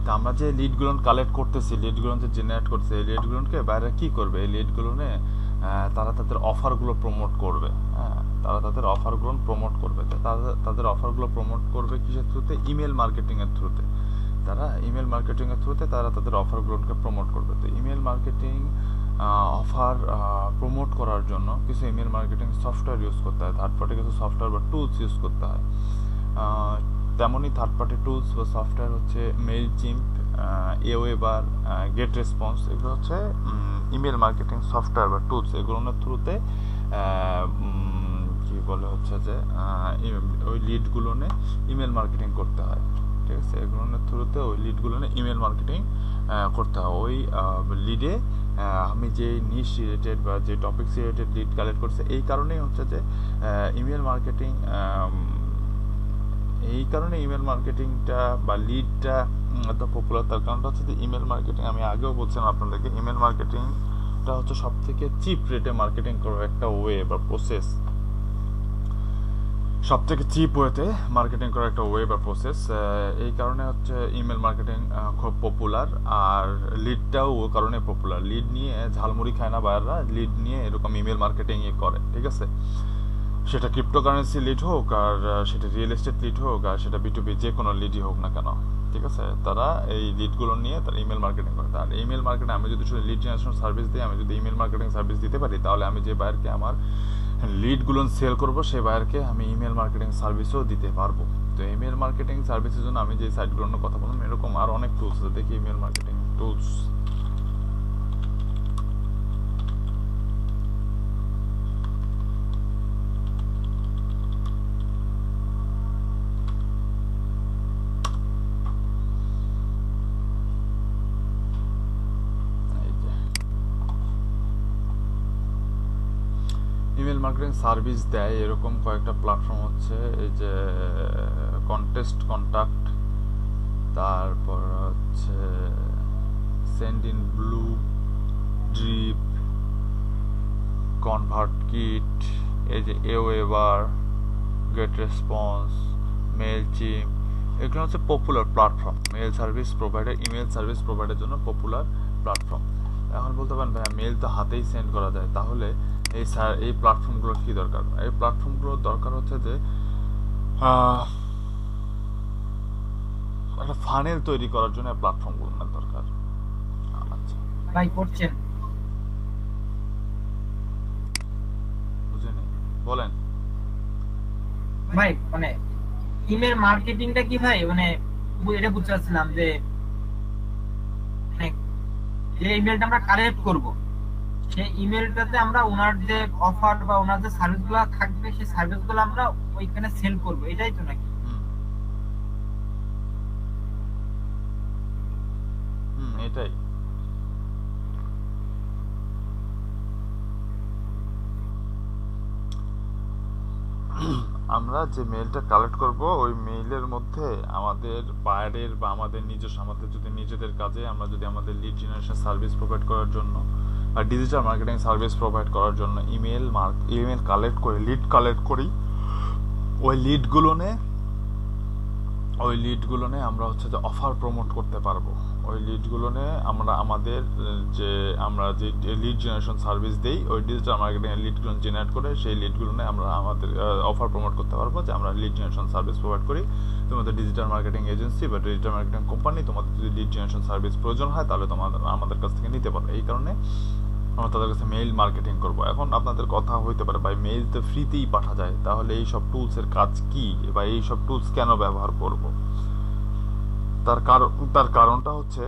তা আমরা যে লিডগুলো কালেক্ট করতেছি, লিডগুলো যে জেনারেট করতেছি, এই লিডগুলোকে বাইরে কি করবে? এই লিডগুলো তারা তাদের অফারগুলো প্রমোট করবে। হ্যাঁ, তারা তাদের অফারগুলো প্রমোট করবে। তো তাদের অফারগুলো প্রমোট করবে কিসের থ্রুতে? ইমেল মার্কেটিংয়ের থ্রুতে। তারা ইমেল মার্কেটিংয়ের থ্রুতে তারা তাদের অফারগুলোকে প্রমোট করবে। তো ইমেল মার্কেটিং অফার প্রমোট করার জন্য কিছু ইমেল মার্কেটিং সফটওয়্যার ইউজ করতে হয়, থার্ড পার্টি কিছু সফটওয়্যার বা টুলস ইউজ করতে হয়। তেমনই থার্ড পার্টি টুলস বা সফটওয়্যার হচ্ছে মেইলচিম্প, এওয়েবার, গেট রেসপন্স। এগুলো হচ্ছে ইমেল মার্কেটিং সফটওয়্যার বা টুলস। এগুলোর থ্রুতে কি বলে হচ্ছে যে ওই লিডগুলো ইমেল মার্কেটিং করতে হয়। ঠিক আছে, এগুলোর থ্রুতে ওই লিডগুলো ইমেল মার্কেটিং করতে হয়। ওই লিডে আমি যে নিশ রিলেটেড বা যে টপিকস রিলেটেড লিড কালেক্ট করছে, এই কারণেই হচ্ছে যে ইমেল মার্কেটিং, এই কারণে ইমেল মার্কেটিংটা বা লিডটা এত পপুলার। তার কারণটা হচ্ছে যে ইমেল মার্কেটিং, আমি আগেও বলছিলাম আপনাদেরকে, ইমেল মার্কেটিংটা হচ্ছে সব থেকে চিপ রেটে মার্কেটিং করার একটা ওয়ে বা প্রসেস। সব থেকে চিপ ওয়েতে মার্কেটিং করার একটা ওয়ে বা প্রসেস। এই কারণে হচ্ছে ইমেল মার্কেটিং খুব পপুলার। আর লিডটাও ওই কারণে পপুলার। লিড নিয়ে ঝালমুড়ি খায় না বায়াররা, লিড নিয়ে এরকম ইমেল মার্কেটিংই করে। ঠিক আছে, সেটা ক্রিপ্টোকারেন্সি লিড হোক, আর সেটা রিয়েল এস্টেট লিড হোক, আর সেটা বিটুবি যে কোনো লিডই হোক না কেন। ঠিক আছে, তারা এই লিডগুলো নিয়ে তারা ইমেল মার্কেটিং করে। আর ইমেল মার্কেটিং আমি যদি শুধু লিড জেনারেশন সার্ভিস দিই, আমি যদি ইমেল মার্কেটিং সার্ভিস দিতে পারি, তাহলে আমি যে বায়ারকে আমার লিডগুলো সেল করবো, সেই বায়ারকে আমি ইমেল মার্কেটিং সার্ভিসও দিতে পারবো। তো ইমেল মার্কেটিং সার্ভিসের জন্য আমি যে সাইটগুলোর কথা বললাম, এরকম আর অনেক টুলস আছে। দেখি email marketing tools. Email marketing service দেয় এরকম কয়েকটা প্ল্যাটফর্ম হচ্ছে এই যে কন্টেস্ট কন্টাক্ট, তারপর হচ্ছে Sendinblue, drip, ConvertKit, এই যে এওয়েবার, গেট রেসপন্স, মেইলচিম্প। এগুলো হচ্ছে popular platform, mail service provider, email service প্রোভাইডারের জন্য পপুলার প্ল্যাটফর্ম। এখন বলতে পারেন ভাইয়া মেল তো হাতেই সেন্ড করা যায়, তাহলে এই প্ল্যাটফর্মগুলোর কী দরকার? এই প্ল্যাটফর্মগুলোর দরকার হচ্ছে যে একটা ফানেল তৈরি করার জন্য প্ল্যাটফর্মগুলোর দরকার। আচ্ছা ভাই করছেন বুঝিনি, বলেন। ভাই মানে ইমেল মার্কেটিংটা কি ভাই, মানে এটা বুঝতে চাচ্ছিলাম যে মানে যে ইমেলটা আমরা কালেক্ট করব, সেই ইমেলটাতে আমরা ওনার যে অফার বা ওনার যে সার্ভিস গুলো থাকবে, সেই সার্ভিস গুলো আমরা ওইখানে সেল করব, এটাই তো নাকি? হুম হুম, এটাই। আমরা যে মেইলটা কালেক্ট করব, ওই মেইলের মধ্যে আমাদের বায়ারের বা আমাদের নিজস্ব, আমাদের যদি নিজেদের কাজে আমরা যদি আমাদের লিড জেনারেশন সার্ভিস প্রোভাইড করার জন্য আর ডিজিটাল মার্কেটিং সার্ভিস প্রোভাইড করার জন্য ইমেল কালেক্ট করি, লিড কালেক্ট করি, ওই লিডগুলো আমরা হচ্ছে যে অফার প্রমোট করতে পারবো। ওই লিডগুলো আমরা যে লিড জেনারেশন সার্ভিস দেই, ওই ডিজিটাল মার্কেটিং এর লিডগুলো জেনারেট করে সেই লিডগুলো আমরা আমাদের অফার প্রমোট করতে পারবো যে আমরা লিড জেনারেশন সার্ভিস প্রোভাইড করি। তোমাদের ডিজিটাল মার্কেটিং এজেন্সি বা ডিজিটাল মার্কেটিং কোম্পানি, তোমাদের যদি লিড জেনারেশন সার্ভিস প্রয়োজন হয়, তাহলে আমাদের কাছ থেকে নিতে পারো। এই কারণে আমরা তাদের কাছে মেইল মার্কেটিং করব। এখন আপনাদের কথা হইতে পারে ভাই মেইল তো ফ্রিতেই পাঠা যায়, তাহলে এই সব টুলসের কাজ কি বা এই সব টুলস কেন ব্যবহার করব? তার কারণটা হচ্ছে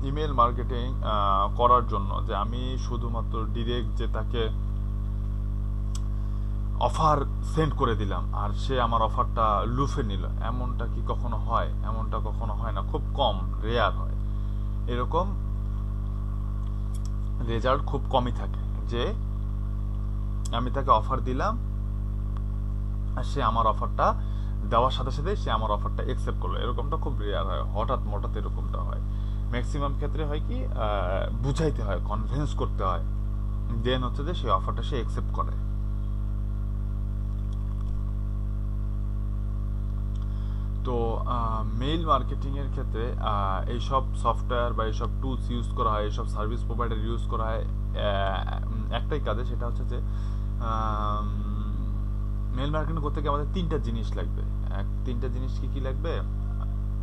ইমেল মার্কেটিং করার জন্য যে আমি শুধুমাত্র ডিরেক্ট যে তাকে অফার সেন্ড করে দিলাম আর সে আমার অফারটা লুফে নিল, এমনটা কি কখনো হয়? এমনটা কখনো হয় না, খুব কম, রেয়ার হয়। এরকম রেজাল্ট খুব কমই থাকে যে আমি তাকে অফার দিলাম আর সে আমার অফারটা দেওয়ার সাথে সাথে সে আমার অফারটা অ্যাকসেপ্ট করলো। এরকমটা খুব রেয়ার হয়, হঠাৎ মঠাৎ এরকমটা হয়। ম্যাক্সিমাম ক্ষেত্রে হয় কি, বুঝাইতে হয়, কনভিন্স করতে হয়, দেন হচ্ছে যে সেই অফারটা সে অ্যাকসেপ্ট করে। তো মেইল মার্কেটিং এর ক্ষেত্রে এইসব সফটওয়্যার বা এইসব টুলস ইউজ করা হয়, এইসব সার্ভিস প্রোভাইডার ইউজ করা হয় একটাই কাজে, সেটা হচ্ছে যে মেইল মার্কেটিং করতে গিয়ে আমাদের তিনটা জিনিস লাগবে। তিনটা জিনিস কি কি লাগবে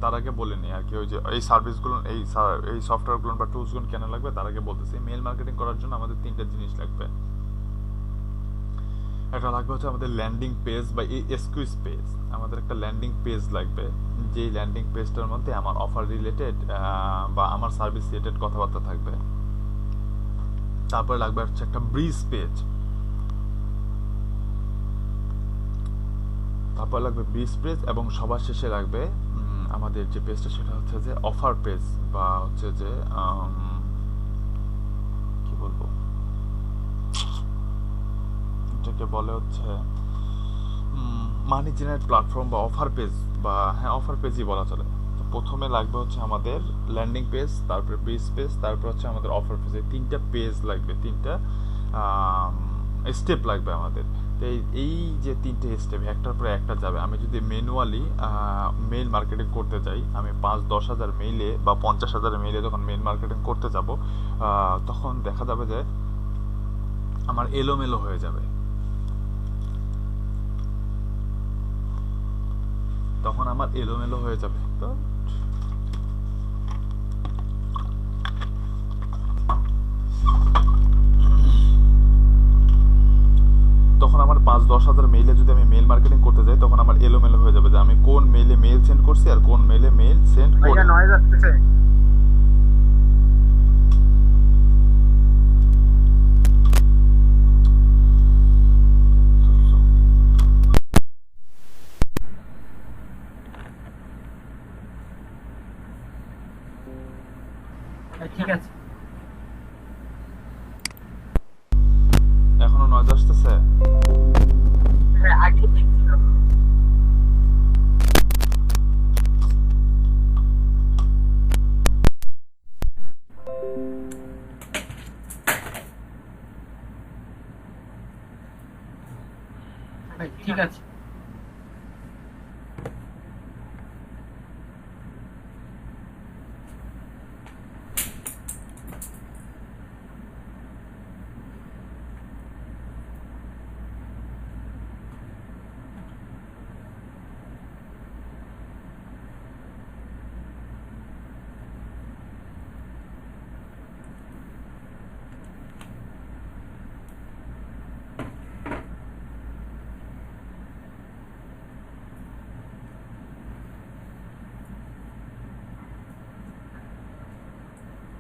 তার আগে বলে নিই আর কি। ওই যে এই সার্ভিসগুলো, এই সফটওয়্যারগুলো বা টুলসগুলো কেন লাগবে তার আগে বলতেছি। মেইল মার্কেটিং করার জন্য আমাদের তিনটা জিনিস লাগবে। একটা লাগবে হচ্ছে আমাদের ল্যান্ডিং পেজ বা এসকিউএস পেজ। আমাদের একটা ল্যান্ডিং পেজ লাগবে, যেই ল্যান্ডিং পেজটার মধ্যে আমার অফার রিলেটেড বা আমার সার্ভিস রিলেটেড কথাবার্তা থাকবে। তারপরে লাগবে হচ্ছে একটা ব্রিজ পেজ, তারপর লাগবে ব্রিজ পেজ, এবং সবার শেষে লাগবে আমাদের যে পেজটা সেটা হচ্ছে যে অফার পেজ, বা হচ্ছে যে কি বলবো এটাকে বলে হচ্ছে মানি জেনারেট প্ল্যাটফর্ম বা অফার পেজ, বা হ্যাঁ অফার পেজই বলা চলে। তো প্রথমে লাগবে হচ্ছে আমাদের ল্যান্ডিং পেজ, তারপরে ব্রিজ পেজ, তারপর হচ্ছে আমাদের অফার পেজ। এই তিনটা পেজ লাগবে, তিনটা স্টেপ লাগবে আমাদের। তো এই যে তিনটে স্টেপ একটার পরে একটা যাবে। আমি যদি ম্যানুয়ালি মেইল মার্কেটিং করতে যাই, আমি 5-10 হাজার মেইলে বা 50 হাজার মেইলে যখন মেইল মার্কেটিং করতে যাব, তখন দেখা যাবে যে আমার এলোমেলো হয়ে যাবে। তখন আমার এলোমেলো হয়ে যাবে। তো তখন আমার 5-10 হাজার মেইলে যদি আমি মেইল মার্কেটিং করতে যাই, তখন আমার এলোমেলো হয়ে যাবে যে আমি কোন মেইলে মেইল সেন্ড করছি আর কোন মেইলে মেইল সেন্ড করি। ভাইয়া নয়েজ আসতেছে। ঠিক আছে, এখনো নয়েজ আসতেছে? আগে ঠিক ছিল। ঠিক আছে।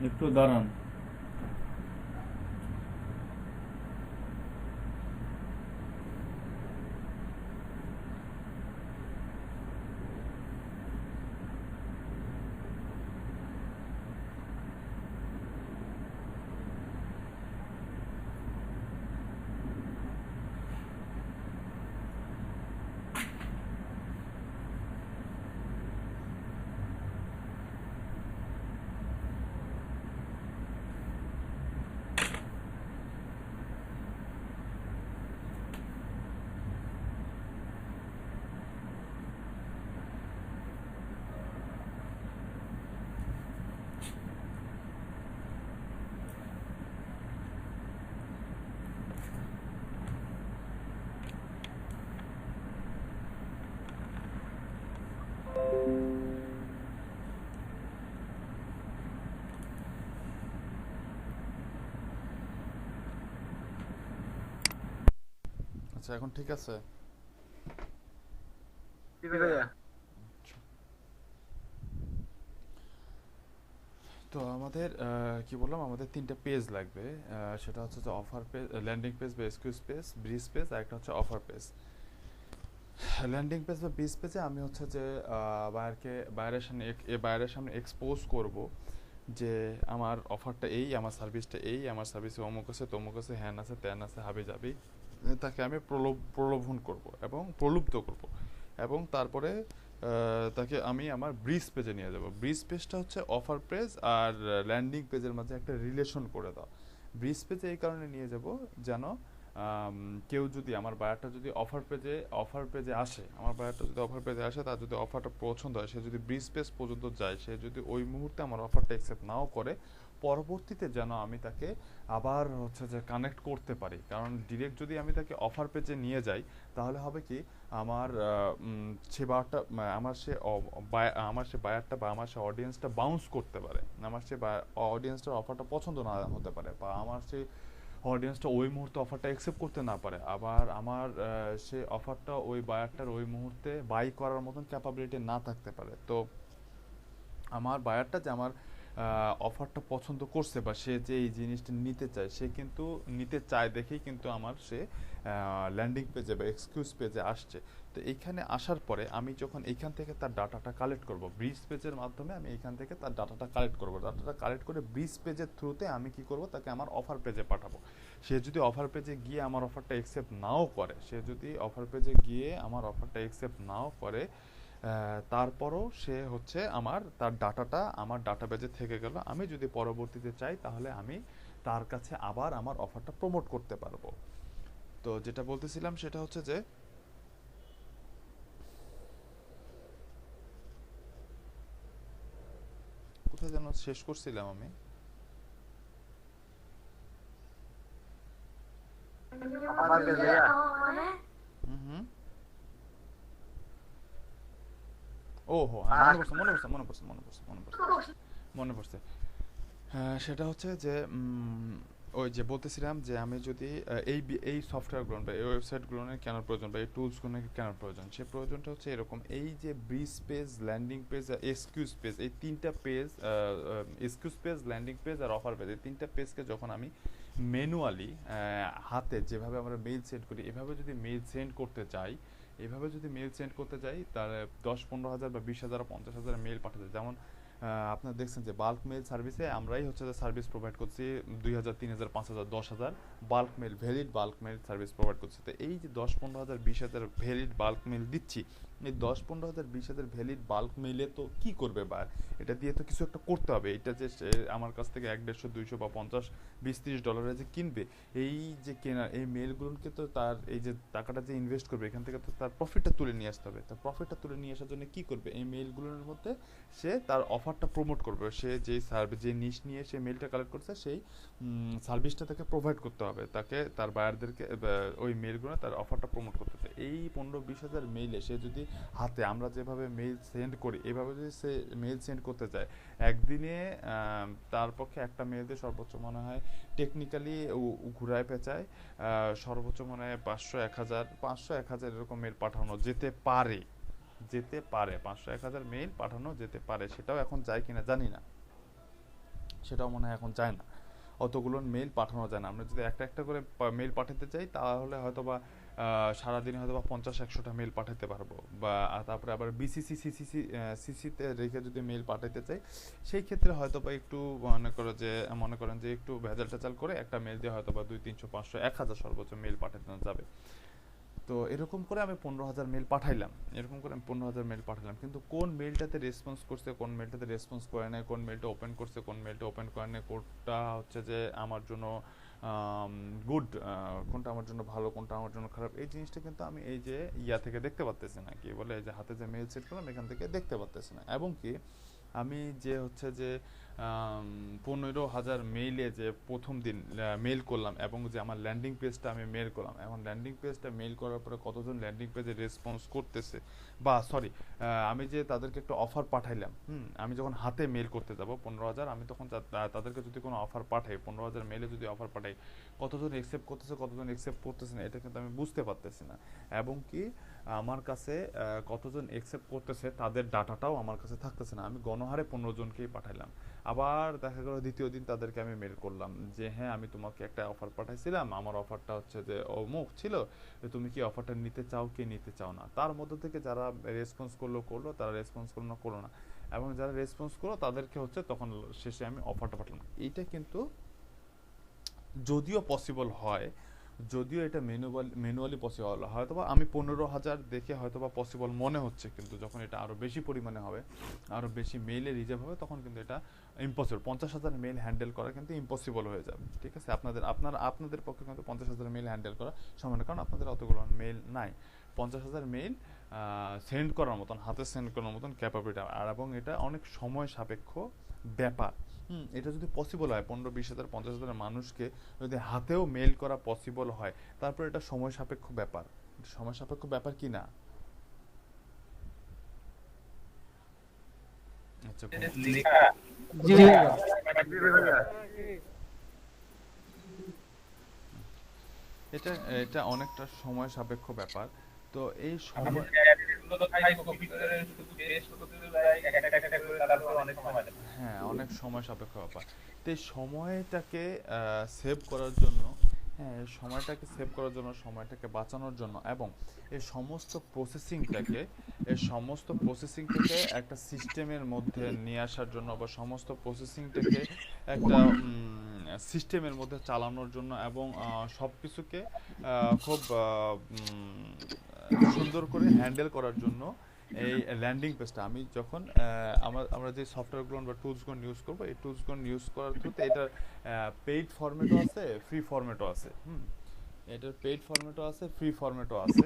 একটু দাঁড়ান। আচ্ছা, এখন ঠিক আছে? তো আমাদের কি বললাম, আমাদের তিনটা পেজ লাগবে। সেটা হচ্ছে যে অফার পেজ, ল্যান্ডিং পেজ বা এক্সকিউজ পেজ, ব্রিজ পেজ, আর একটা হচ্ছে অফার পেজ। ল্যান্ডিং পেজ বা ব্রিজ পেজে আমি হচ্ছে যে বাইরের সামনে এক্সপোজ করব যে আমার অফারটা এই, আমার সার্ভিসটা এই, আমার সার্ভিসে অমুক আছে, তমুক আছে, হ্যান আছে, ত্যান আছে, হাবি যাবি। তাকে আমি প্রলোভন করব এবং প্রলুব্ধ করব, এবং তারপরে তাকে আমি আমার ব্রিজ পেজে নিয়ে যাব। ব্রিজ পেজটা হচ্ছে অফার পেজ আর ল্যান্ডিং পেজের মাঝে একটা রিলেশন করে দাও। ব্রিজ পেজে এই কারণে নিয়ে যাব যেন কেউ যদি আমার বায়ারটা যদি অফার পেজে আসে, আমার বায়ারটা যদি অফার পেজে আসে, তার যদি অফারটা পছন্দ হয়, সে যদি ব্রিজ পেজ পর্যন্ত যায়, সে যদি ওই মুহূর্তে আমার অফারটা অ্যাকসেপ্ট নাও করে, পরবর্তীতে যেন আমি তাকে আবার হচ্ছে যে কানেক্ট করতে পারি। কারণ ডিরেক্ট যদি আমি তাকে অফার পেজে নিয়ে যাই, তাহলে হবে কি, আমার সে বায়ারটা আমার সে বায়ারটা বা আমার সে অডিয়েন্সটা বাউন্স করতে পারে, আমার সে অডিয়েন্সটার অফারটা পছন্দ না হতে পারে, বা আমার সে অডিয়েন্সটা ওই মুহূর্তে অফারটা অ্যাকসেপ্ট করতে না পারে, আবার আমার সে অফারটা ওই বায়ারটার ওই মুহূর্তে বাই করার মতন ক্যাপাবিলিটি না থাকতে পারে। তো আমার বায়ারটা যে আমার অফারটা পছন্দ করছে বা সে যে এই জিনিসটা নিতে চায়, সে কিন্তু নিতে চায় দেখেই কিন্তু আমার সে ল্যান্ডিং পেজে বা এক্সকিউজ পেজে আসছে। তো এইখানে আসার পরে আমি যখন এইখান থেকে তার ডাটাটা কালেক্ট করব, ব্রিজ পেজের মাধ্যমে আমি এইখান থেকে তার ডাটাটা কালেক্ট করব, ডাটাটা কালেক্ট করে ব্রিজ পেজের থ্রুতে আমি কি করব, তাকে আমার অফার পেজে পাঠাবো। সে যদি অফার পেজে গিয়ে আমার অফারটা অ্যাকসেপ্ট নাও করে, তারপরও সে হচ্ছে তার ডাটাটা আমার ডাটাবেজে থেকে গেল। আমি যদি পরবর্তীতে চাই, তাহলে আমি তার কাছে আবার আমার অফারটা প্রমোট করতে পারবো। তো যেটা বলতেছিলাম সেটা হচ্ছে যে কোথায় যেন শেষ করছিলাম আমি। হুম। ওহো, মনে পড়ছে। সেটা হচ্ছে যে ওই যে বলতেছিলাম যে আমি যদি এই সফটওয়্যারগুলো বা এই ওয়েবসাইটগুলো কেন প্রয়োজন, বা এই টুলসগুলো কেন প্রয়োজন, সে প্রয়োজনটা হচ্ছে এরকম: এই যে ব্রিজ পেজ, ল্যান্ডিং পেজ আর এক্সকিউজ পেজ, এই তিনটা page, squeeze page, landing page আর অফার পেজ, এই তিনটা পেজকে যখন আমি ম্যানুয়ালি হাতে যেভাবে আমরা মেইল সেন্ড করি, এভাবে যদি মেইল সেন্ড করতে চাই, তাহলে 10-15 হাজার বা 20,000 50,000 মেইল পাঠাতে, যেমন আপনারা দেখছেন যে বাল্ক মেইল সার্ভিসে আমরাই হচ্ছে যে সার্ভিস প্রোভাইড করছি 2,000 3,000 5,000 10,000 bulk mail, valid bulk mail service provide করছি। তো এই যে 10-15,000 20,000 ভ্যালিড বাল্ক মেইল দিচ্ছি, এই 10-15,000 20,000 ভ্যালিড বাল্ক মেইলে তো কি করবে, বা এটা দিয়ে তো কিছু একটা করতে হবে। এটা যে সে আমার কাছ থেকে 100, 150, 200 বা 50, 20, 30 ডলারে যে কিনবে, এই যে কেনা এই মেইলগুলোকে তো তার এই যে টাকাটা যে ইনভেস্ট করবে, এখান থেকে তো তার প্রফিটটা তুলে নিয়ে আসতে হবে। তার প্রফিটটা তুলে নিয়ে আসার জন্য কি করবে, এই মেইলগুলোর মধ্যে সে তার অফারটা প্রমোট করবে। সে যে নিশ নিয়ে সে মেইলটা কালেক্ট করছে, সেই সার্ভিসটা তাকে প্রোভাইড করতে হবে, তাকে তার বায়ারদেরকে ওই মেইলগুলো তার অফারটা প্রমোট করতে হবে। এই 15-20 হাজার মেইলে সে যদি হাতে আমরা যেভাবে মেইল সেন্ড করি, এভাবে যদি সে মেইল সেন্ড করতে চায়, একদিনে তার পক্ষে একটা মেইল দিয়ে সর্বোচ্চ মনে হয় টেকনিক্যালি ঘুরায় পেঁচায় সর্বোচ্চ মনে হয় 500-1,000 এরকম মেইল পাঠানো যেতে পারে। 500-1,000 মেইল পাঠানো যেতে পারে। সেটাও এখন যায় কিনা জানি না, সেটাও মনে হয় এখন যায় না, অতগুলো মেইল পাঠানো যায় না। আমরা যদি একটা করে মেইল পাঠাতে চাই, তাহলে হয়তো বা সারাদিনে হয়তো বা 50-100টা মেইল পাঠাতে পারবো। বা তারপরে আবার বিসিসি সিসিতে রেখে যদি মেইল পাঠাতে চাই, সেই ক্ষেত্রে হয়তো বা একটু মনে করেন যে একটু ভেজাল টেজাল করে একটা মেইল দিয়ে হয়তো বা 200, 300, 500, 1,000 সর্বোচ্চ মেইল পাঠানো যাবে। তো এরকম করে আমি 15,000 মেইল পাঠাইলাম, কিন্তু কোন মেইলটাতে রেসপন্স করছে, কোন মেইলটাতে রেসপন্স করে নাই, কোন মেইলটা ওপেন করছে, কোন মেইলটা ওপেন করে নাই, কোনটা হচ্ছে যে আমার জন্য গুড, কোনটা আমার জন্য ভালো, কোনটা আমার জন্য খারাপ, এই জিনিসটা কিন্তু আমি এই যে থেকে দেখতে পারতেছি না, কি বলে এই যে হাতে যে মেইল সেট করলাম এখান থেকে দেখতে পারতেছি না। এবং কি আমি যে হচ্ছে যে 15,000 মেইলে যে প্রথম দিন মেইল করলাম, এবং যে আমার ল্যান্ডিং পেজটা আমি মেইল করলাম, এখন ল্যান্ডিং পেজটা মেইল করার পরে কতজন ল্যান্ডিং পেজে রেসপন্স করতেছে, বা সরি, আমি যে তাদেরকে একটা অফার পাঠাইলাম, আমি যখন হাতে মেইল করতে যাব 15,000, আমি তখন তাদেরকে যদি কোনো অফার পাঠাই, 15,000 মেইলে যদি অফার পাঠাই, কতজন অ্যাকসেপ্ট করতেছে, কতজন অ্যাকসেপ্ট করতেছে না, এটা কিন্তু আমি বুঝতে পারতেছি না। এবং কি আমার কাছে কতজন অ্যাকসেপ্ট করতেছে তাদের ডাটাটাও আমার কাছে থাকতেছে না। আমি গণহারে 15 জনকেই পাঠাইলাম। আবার দেখা গেল দ্বিতীয় দিন তাদেরকে আমি মেল করলাম যে হ্যাঁ, আমি তোমাকে একটা অফার পাঠাইছিলাম, আমার অফারটা হচ্ছে যে অমুক ছিল, তুমি কি অফারটা নিতে চাও কি নিতে চাও না। তার মধ্যে থেকে যারা রেসপন্স করলো, তারা রেসপন্স করলো না, এবং যারা রেসপন্স করলো তাদেরকে হচ্ছে তখন শেষে আমি অফারটা পাঠালাম। এইটা কিন্তু যদিও পসিবল হয়, যদিও এটা ম্যানুয়ালি পসিবল, হয়তোবা আমি 15,000 দেখে হয়তোবা পসিবল মনে হচ্ছে, কিন্তু যখন এটা আরও বেশি পরিমাণে হবে, আরও বেশি মেইলে রিজার্ভ হবে, তখন কিন্তু এটা ইম্পসিবল। 50,000 মেইল হ্যান্ডেল করা কিন্তু ইম্পসিবল হয়ে যাবে। ঠিক আছে, আপনাদের পক্ষে কিন্তু 50,000 মেইল হ্যান্ডেল করা সম্ভব না, কারণ আপনাদের অতগুলো মেইল নাই। 50,000 মেইল সেন্ড করার মতন, হাতে সেন্ড করার মতন ক্যাপাবিলিটি, আর এবং এটা অনেক সময় সাপেক্ষ ব্যাপার। এটা যদি পসিবল হয় 15-20,000 50,000 মানুষকে যদি হাতেও মেইল করা পসিবল হয়, তারপর এটা সময় সাপেক্ষ ব্যাপার। সময় সাপেক্ষ ব্যাপার কি না? আচ্ছা, জি ভাইয়া। এটা এটা অনেকটা সময় সাপেক্ষ ব্যাপার। তো এই সময়, হ্যাঁ, অনেক সময় সাপেক্ষ ব্যাপার। তো এই সময়টাকে সেভ করার জন্য, হ্যাঁ, এই সময়টাকে সেভ করার জন্য, সময়টাকে বাঁচানোর জন্য, এবং এই সমস্ত প্রসেসিংটাকে একটা সিস্টেমের মধ্যে নিয়ে আসার জন্য, বা সমস্ত প্রসেসিংটাকে একটা সিস্টেমের মধ্যে চালানোর জন্য, এবং সব কিছুকে খুব সুন্দর করে হ্যান্ডেল করার জন্য এই ল্যান্ডিং পেজটা আমি যখন আমরা যে সফটওয়্যারগুলো বা টুলসগুলো ইউজ করবো, এই টুলসগুলো ইউজ করার থ্রুতে এটার পেইড ফরম্যাটও আছে, ফ্রি ফরম্যাটও আছে। এটার পেইড ফরম্যাটও আছে, ফ্রি ফরম্যাটও আছে।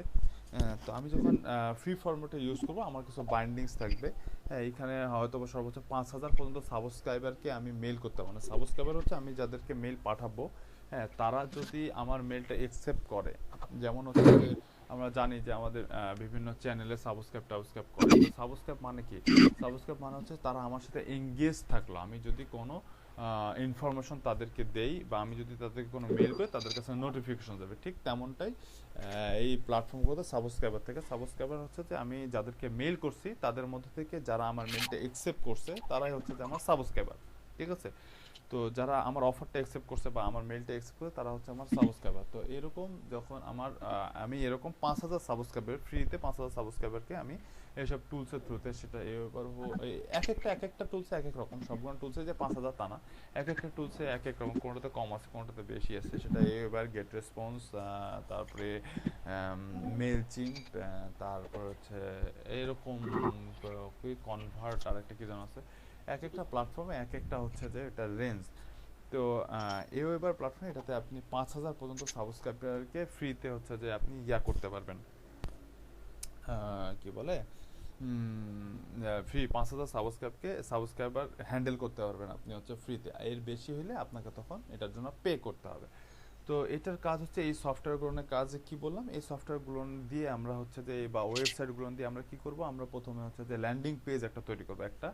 তো আমি যখন ফ্রি ফরম্যাটে ইউজ করবো, আমার কিছু বাইন্ডিংস থাকবে। হ্যাঁ, এখানে হয়তো সর্বোচ্চ 5,000 পর্যন্ত সাবস্ক্রাইবারকে আমি মেল করতে পারবো না। সাবস্ক্রাইবার হচ্ছে আমি যাদেরকে মেল পাঠাবো, হ্যাঁ, তারা যদি আমার মেলটা অ্যাকসেপ্ট করে। যেমন হচ্ছে যে আমরা জানি যে আমাদের বিভিন্ন চ্যানেলে সাবস্ক্রাইব করে। তো সাবস্ক্রাইব মানে কি? সাবস্ক্রাইব মানে হচ্ছে তারা আমার সাথে এঙ্গেজ থাকলো। আমি যদি কোনো ইনফরমেশন তাদেরকে দেই, বা আমি যদি তাদেরকে কোনো মেল করি, তাদের কাছে নোটিফিকেশন যাবে। ঠিক তেমনটাই এই প্ল্যাটফর্মগুলোতে সাবস্ক্রাইবার হচ্ছে যে আমি যাদেরকে মেল করছি, তাদের মধ্যে থেকে যারা আমার মেলটা অ্যাকসেপ্ট করছে, তারাই হচ্ছে যে আমার সাবস্ক্রাইবার। ঠিক আছে, তো যারা আমার অফারটা অ্যাকসেপ্ট করছে বা আমার মেলটা অ্যাকসেপ্ট করছে, তারা হচ্ছে আমার সাবস্ক্রাইবার। তো এরকম যখন আমি এরকম 5,000 সাবস্ক্রাইবার, ফ্রিতে 5,000 সাবস্ক্রাইবারকে আমি এইসব টুলসের থ্রুতে, সেটা এবার এক একটা টুলসে এক এক রকম, সবগুলো টুলসে যে 5,000 তা না, এক একটা টুলসে এক এক রকম, কোনোটাতে কম আছে, কোনোটাতে বেশি আছে। সেটা এবার গেট রেসপন্স, তারপরে মেল চিম্প, তারপর হচ্ছে এরকম কুইক কনভার্ট, আর একটা কি যেন আছে। এক একটা প্ল্যাটফর্মে এক একটা হচ্ছে যে এটা রেঞ্জ। তো এই ওয়েবার প্ল্যাটফর্মে এটাতে আপনি 5,000 পর্যন্ত সাবস্ক্রাইবারকে ফ্রিতে হচ্ছে যে আপনি করতে পারবেন, কি বলে, ফ্রি 5,000 সাবস্ক্রাইবার হ্যান্ডেল করতে পারবেন আপনি হচ্ছে ফ্রিতে। এর বেশি হলে আপনাকে তখন এটার জন্য পে করতে হবে। তো এটার কাজ হচ্ছে, এই সফটওয়্যারগুলোর কাজ কি বললাম, এই সফটওয়্যারগুলো দিয়ে আমরা হচ্ছে যে, বা ওয়েবসাইটগুলো দিয়ে আমরা কি করব, আমরা প্রথমে হচ্ছে যে ল্যান্ডিং পেজ একটা তৈরি করব, একটা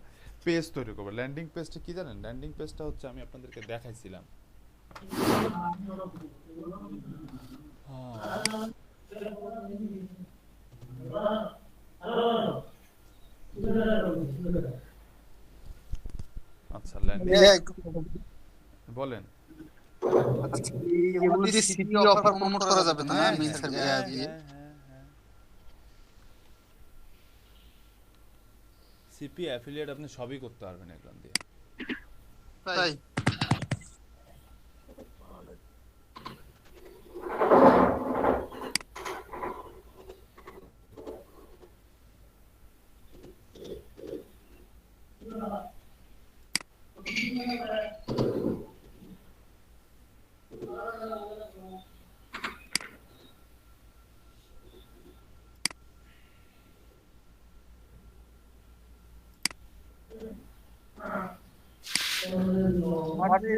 পেজ তৈরি করব। ল্যান্ডিং পেজটা কি জানেন? ল্যান্ডিং পেজটা হচ্ছে আমি আপনাদেরকে দেখাইছিলাম। আচ্ছা, ল্যান্ডিং বলেন। এগুলো দিয়ে সিপি অফার প্রমোট করা যাবে না মেইল সার্ভিস দিয়ে? সিপি অ্যাফিলিয়েট আপনি সবই করতে পারবেন এগুলো দিয়ে। তাই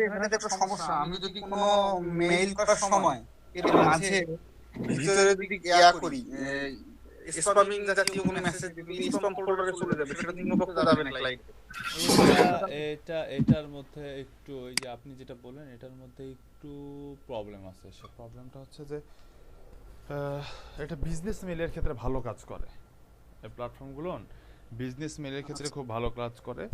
এখানে একটা সমস্যা, আমি যদি কোনো মেইল করার সময় এর মাঝে ভিতরে যদি করি, স্প্যামিং জাতীয় কোনো মেসেজ যদি স্প্যাম ফোল্ডারে চলে যাবে, সেটা তো ইনবক্স যাবে না ক্লায়েন্ট। এটার মধ্যে একটু, ওই যে আপনি যেটা বললেন, এটার মধ্যে একটু প্রবলেম আছে। সে প্রবলেমটা হচ্ছে যে এটা বিজনেস মেইলের ক্ষেত্রে ভালো কাজ করে। এই প্ল্যাটফর্মগুলো বিজনেস মেইলের ক্ষেত্রে খুব ভালো কাজ করে,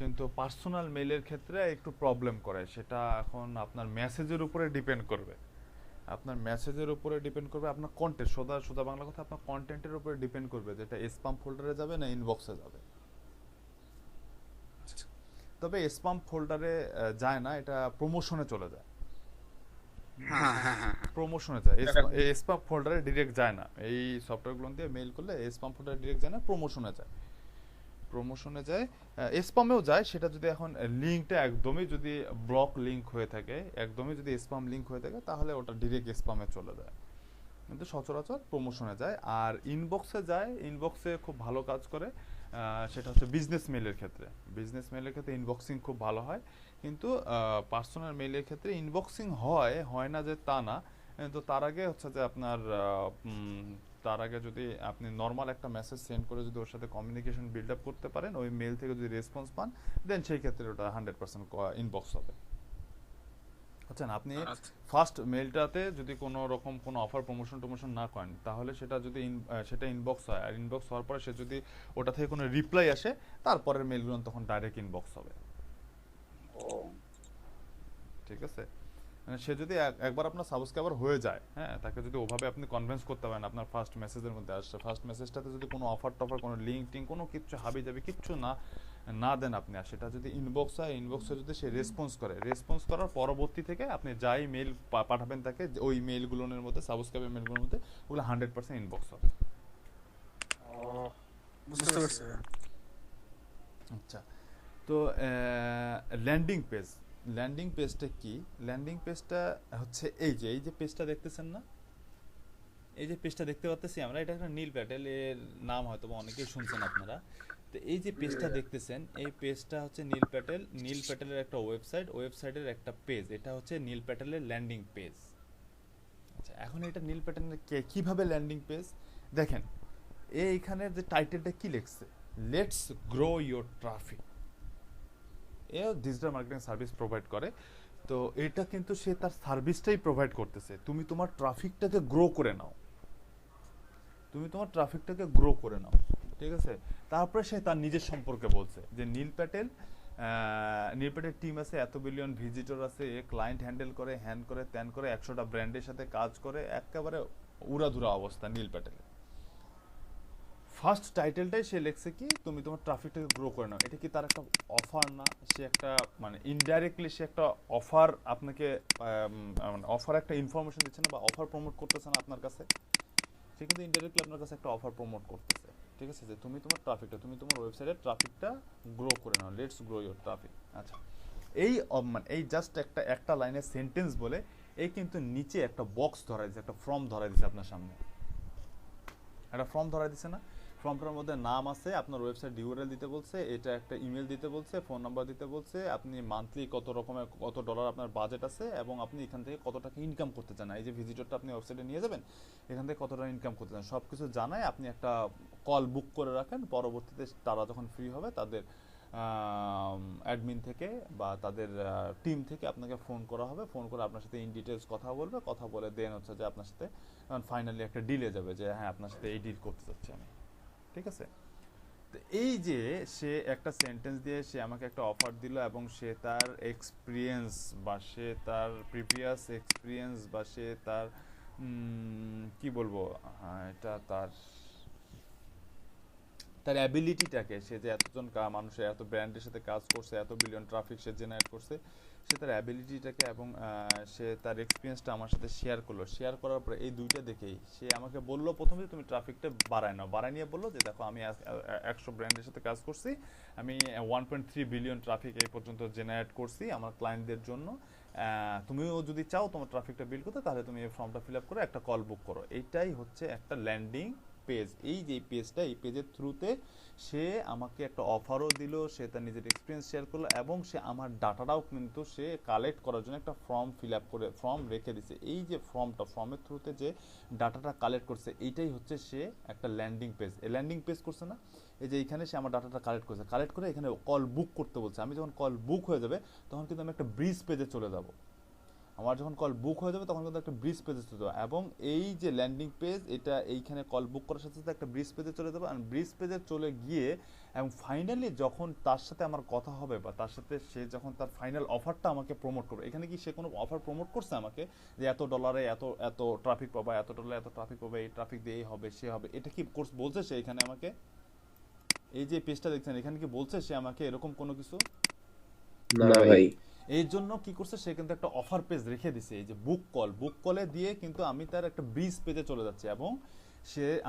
কিন্তু পার্সোনাল মেইলের ক্ষেত্রে একটু প্রবলেম করে। সেটা এখন আপনার মেসেজের উপরে ডিপেন্ড করবে, আপনার কন্টেন্ট, সোজা বাংলা কথা, আপনার কন্টেন্টের উপরে ডিপেন্ড করবে যেটা স্প্যাম ফোল্ডারে যাবে না ইনবক্সে যাবে। তবে স্প্যাম ফোল্ডারে যায় না, এটা প্রমোশনে চলে যায়। হ্যাঁ হ্যাঁ হ্যাঁ প্রমোশনে যায়, এই স্প্যাম ফোল্ডারে ডিরেক্ট যায় না। এই সফটওয়্যারগুলো দিয়ে মেইল করলে স্প্যাম ফোল্ডারে ডিরেক্ট যায় না, প্রমোশনে যায়। প্রমোশনে যায়, স্প্যামেও যায়। সেটা যদি এখন লিঙ্কটা একদমই যদি ব্লক লিঙ্ক হয়ে থাকে, একদমই যদি স্প্যাম লিঙ্ক হয়ে থাকে, তাহলে ওটা ডিরেক্ট স্প্যামে চলে যায়। কিন্তু সচরাচর প্রমোশনে যায়। আর ইনবক্সে যায়, ইনবক্সে খুব ভালো কাজ করে। সেটা হচ্ছে বিজনেস মেইলের ক্ষেত্রে। বিজনেস মেইলের ক্ষেত্রে ইনবক্সিং খুব ভালো হয়, কিন্তু পার্সোনাল মেইলের ক্ষেত্রে ইনবক্সিং হয় না যে তা না। কিন্তু তার আগে হচ্ছে যে আপনার তার আগে যদি আপনি নর্মাল একটা মেসেজ সেন্ড করে যদি ওর সাথে কমিউনিকেশন বিল্ড আপ করতে পারেন, ওই মেইল থেকে যদি রেসপন্স পান, দেন সেই ক্ষেত্রে ওটা 100% ইনবক্স হবে। আচ্ছা, আপনি ফার্স্ট মেইলটাতে যদি কোনো রকম কোনো অফার প্রমোশন না করেন, তাহলে সেটা যদি সেটা ইনবক্স হয়, আর ইনবক্স হওয়ার পরে সে যদি ওটা থেকে কোনো রিপ্লাই আসে, তারপরের মেইলগুলো তখন ডাইরেক্ট ইনবক্স হবে। ঠিক আছে? মানে সে যদি একবার আপনার সাবস্ক্রাইবার হয়ে যায়, হ্যাঁ, তাকে যদি ওভাবে আপনি কনভিন্স করতে পারেন আপনার ফার্স্ট মেসেজের মধ্যে আসছে, ফার্স্ট মেসেজটাতে যদি কোনো অফার টফার, কোনো লিঙ্ক টিঙ্ক, কোনো কিচ্ছু হাবি যাবি কিচ্ছু না দেন আপনি, আর সেটা যদি ইনবক্স হয়, ইনবক্সে যদি সে রেসপন্স করার পরবর্তী থেকে আপনি যাই মেইল পাঠাবেন তাকে, ওই মেইলগুলোর মধ্যে, সাবস্ক্রাইবের মেইলগুলোর মধ্যে, ওগুলো 100% ইনবক্স হবে। বুঝতে পারছি। আচ্ছা, তো ল্যান্ডিং পেজটা কি? ল্যান্ডিং পেজটা হচ্ছে এই যে পেজটা দেখতেছেন না, এই যে পেজটা দেখতে পাচ্ছি আমরা, এটা একটা নীল প্যাটেল এর নাম হয়তো অনেকেই শুনছেন আপনারা। তো এই যে পেজটা দেখতেছেন, এই পেজটা হচ্ছে নীল প্যাটেলের একটা ওয়েবসাইটের একটা পেজ। এটা হচ্ছে নীল প্যাটেলের ল্যান্ডিং পেজ। আচ্ছা, এখন এটা নীল প্যাটেলের কিভাবে ল্যান্ডিং পেজ দেখেন, এইখানে যে টাইটেলটা কি লিখছে, let's grow your traffic. A digital marketing service provide করে। তো এটা কিন্তু সে তার সার্ভিসটাই প্রোভাইড করতেছে। তুমি তোমার ট্রাফিকটাকে গ্রো করে নাও, ঠিক আছে? তারপরে সে তার নিজের সম্পর্কে বলছে যে নীল প্যাটেল টিম আছে, এত বিলিয়ন ভিজিটর আছে, এ ক্লায়েন্ট হ্যান্ডেল করে, হ্যান করে, ত্যান করে, 100টা ব্র্যান্ডের সাথে কাজ করে, একেবারে উড়াধুরা অবস্থা নীল প্যাটেল। ফার্স্ট টাইটেলটাই সে লেখছে কি, তুমি তোমার ট্রাফিকটাকে গ্রো করে নাও। এটা কি তার একটা অফার না? সে একটা মানে ইনডাইরেক্টলি সে একটা অফার আপনাকে, অফার একটা ইনফরমেশন দিচ্ছে না, বা অফার প্রমোট করতেছে না আপনার কাছে। সে কিন্তু ইনডাইরেক্টলি আপনার কাছে একটা অফার প্রমোট করতেছে, ঠিক আছে? যে তুমি তোমার ওয়েবসাইটের ট্রাফিকটা গ্রো করে নাও, লেটস গ্রো ইয়োর ট্রাফিক। আচ্ছা, মানে এই জাস্ট একটা লাইনের সেন্টেন্স বলে এই কিন্তু নিচে একটা বক্স ধরাই দিচ্ছে, একটা ফর্ম ধরাই দিচ্ছে আপনার সামনে, একটা ফর্ম ধরাই দিচ্ছে না? ফর্মটার মধ্যে নাম আছে, আপনার ওয়েবসাইট ইউআরএল দিতে বলছে, এটা একটা ইমেল দিতে বলছে, ফোন নাম্বার দিতে বলছে, আপনি মান্থলি কত ডলার আপনার বাজেট আছে, এবং আপনি এখান থেকে কত টাকা ইনকাম করতে চান। এই যে ভিজিটরটা আপনি ওয়েবসাইটে নিয়ে যাবেন, এখান থেকে কত টাকা ইনকাম করতে চান, সব কিছু জানায় আপনি একটা কল বুক করে রাখেন। পরবর্তীতে তারা যখন ফ্রি হবে, তাদের অ্যাডমিন থেকে বা তাদের টিম থেকে আপনাকে ফোন করা হবে, ফোন করে আপনার সাথে ইন ডিটেলস কথা বলে দেন হচ্ছে যে আপনার সাথে ফাইনালি একটা ডিলে যাবে, যে হ্যাঁ, আপনার সাথে এই ডিল করতে চাচ্ছি আমি, ঠিক আছে? তো এই যে সে একটা সেন্টেন্স দিয়ে সে আমাকে একটা অফার দিল, এবং সে তার এক্সপিরিয়েন্স বা সে তার প্রিভিয়াস এক্সপিরিয়েন্স বা সে তার কি বলবো, এটা তার অ্যাবিলিটিটাকে, সে যে এতজন মানুষের, এত ব্র্যান্ডের সাথে কাজ করছে, এত বিলিয়ন ট্রাফিক সে জেনারেট করছে, সে তার অ্যাবিলিটিটাকে এবং সে তার এক্সপিরিয়েন্সটা আমার সাথে শেয়ার করলো। শেয়ার করার পরে এই দুইটা দেখেই সে আমাকে বললো প্রথমে, তুমি ট্রাফিকটা বাড়ায় নিয়ে বললো যে দেখো, আমি 100 ব্র্যান্ডের সাথে কাজ করছি, আমি 1.3 বিলিয়ন ট্রাফিক এই পর্যন্ত জেনারেট করছি আমার ক্লায়েন্টদের জন্য। তুমিও যদি চাও তোমার ট্রাফিকটা বিল্ড করতে, তাহলে তুমি এই ফর্মটা ফিল আপ করে একটা কল বুক করো। এইটাই হচ্ছে একটা ল্যান্ডিং পেজ। এই যে পেজটা, এই পেজের থ্রুতে সে আমাকে একটা অফারও দিল, সে তার নিজের এক্সপিরিয়েন্স শেয়ার করলো, এবং সে আমার ডাটাটাও কিন্তু সে কালেক্ট করার জন্য একটা ফর্ম ফিল আপ করে ফর্ম রেখে দিছে। এই যে ফর্মের থ্রুতে যে ডাটাটা কালেক্ট করছে, এইটাই হচ্ছে সে একটা ল্যান্ডিং পেজ। এই ল্যান্ডিং পেজ করছে না, এই যে এইখানে সে আমার ডাটাটা কালেক্ট করে এখানে কল বুক করতে বলছে। আমি যখন কল বুক হয়ে যাবে, তখন কিন্তু আমি একটা ব্রিজ পেজে চলে যাব। আমার যখন কল বুক হয়ে যাবে, তখন কিন্তু একটা ব্রিজ পেজে চলে যাবো, এবং এই যে ল্যান্ডিং পেজ, এটা এইখানে কল বুক করার সাথে সাথে একটা ব্রিজ পেজে চলে যাবো। আর ব্রিজ পেজে চলে গিয়ে এবং ফাইনালি যখন তার সাথে আমার কথা হবে, বা তার সাথে সে যখন তার ফাইনাল অফারটা আমাকে প্রমোট করবে, এখানে কি সে কোনো অফার প্রমোট করছে আমাকে, যে এত ডলারে এত ট্রাফিক পাবা, এত ডলারে এত ট্রাফিক পাবে, এই ট্রাফিক দিয়ে এই হবে, সে হবে, এটা কি কোর্স বলছে সে এখানে আমাকে? এই যে পেজটা দেখছেন, এখানে কি বলছে সে আমাকে এরকম কোনো কিছু? না ভাই। এই জন্য কি করছে, সে কিন্তু একটা অফার পেজ রেখে দিছে, এই যে বুক কলে দিয়ে কিন্তু আমি তার একটা ব্রিজ পেজে চলে যাচ্ছি, এবং